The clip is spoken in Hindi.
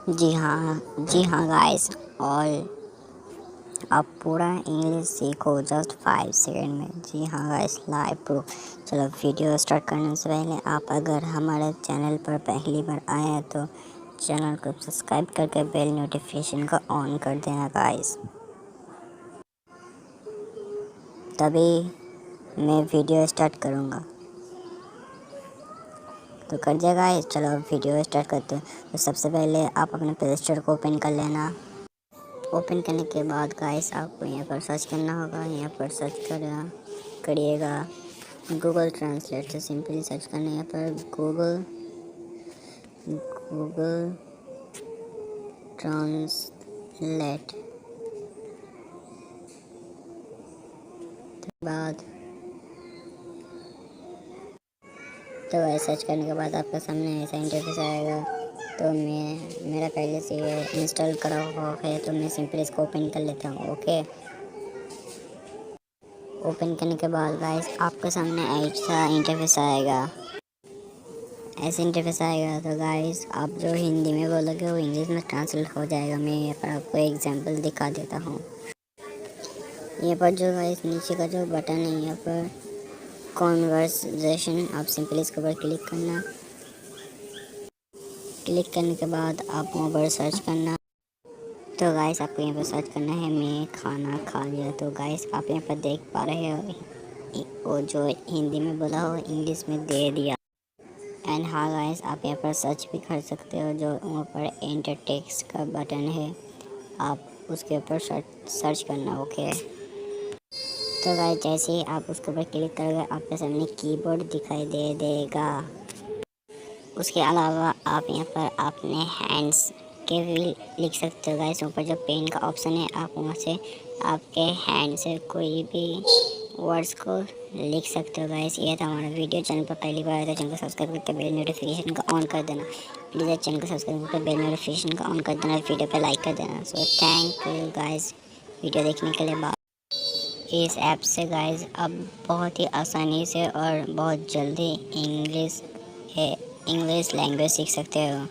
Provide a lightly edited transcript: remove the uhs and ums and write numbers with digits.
जी हाँ गाइस। और आप पूरा इंग्लिश सीखो जस्ट 5 सेकंड में। जी हाँ गाइस, लाइव प्रूफ। चलो वीडियो स्टार्ट करने से पहले आप अगर हमारे चैनल पर पहली बार आए हैं तो चैनल को सब्सक्राइब करके बेल नोटिफिकेशन को ऑन कर देना गाइस, तभी मैं वीडियो स्टार्ट करूँगा। तो कर दिया गाइस। चलो वीडियो स्टार्ट करते हैं। तो सबसे पहले आप अपने प्ले स्टोर को ओपन कर लेना। ओपन करने के बाद गाइस आपको यहाँ पर सर्च करना होगा। यहाँ पर सर्च करिएगा गूगल ट्रांसलेट से। सिंपली सर्च करना यहाँ पर गूगल ट्रांसलेट बाद तो ऐसा सर्च करने के बाद आपके सामने ऐसा इंटरफेस आएगा। तो मेरा पहले से इंस्टॉल करा हुआ है तो मैं सिंपली इसको ओपन कर लेता हूँ। ओके, ओपन करने के बाद गाइस आपके सामने ऐसा इंटरफेस आएगा। ऐसे इंटरफेस आएगा तो गाइस आप जो हिंदी में बोलोगे वो इंग्लिश में ट्रांसलेट हो जाएगा। मैं यहाँ पर आपको एग्जांपल दिखा देता हूँ। यहाँ पर जो गाइस नीचे का जो बटन है यहाँ पर कॉन्वर्सेशन, आप सिंपली इसके ऊपर क्लिक करना। क्लिक करने के बाद आप वहाँ पर सर्च करना। तो गाइस आपको यहाँ पर सर्च करना है मैं खाना खा लिया। तो गाइस आप यहाँ पर देख पा रहे हो वो जो हिंदी में बोला हो इंग्लिश में दे दिया। एंड हाँ गाइस, आप यहाँ पर सर्च भी कर सकते हो। जो वहाँ पर एंटर टेक्स्ट का बटन है आप उसके ऊपर सर्च करना। ओके, तो गाइस जैसे ही आप उसके ऊपर क्लिक करोगे आपके सामने कीबोर्ड दिखाई दे देगा। उसके अलावा आप यहाँ पर अपने हैंड्स के भी लिख सकते हो गाइस। ऊपर जो पेन का ऑप्शन है आप वहाँ से आपके हैंड से कोई भी वर्ड्स को लिख सकते हो गाइस। ये था हमारा वीडियो। चैनल पर पहली बार आया तो चैनल को सब्सक्राइब करके बेल नोटिफिकेशन को ऑन कर देना। प्लीज़ चैनल को सब्सक्राइब करके बेल नोटिफिकेशन को ऑन कर देना। वीडियो पे लाइक कर देना। So thank you guys video देखने के लिए। इस ऐप से गाइस अब बहुत ही आसानी से और बहुत जल्दी इंग्लिश लैंग्वेज सीख सकते हो।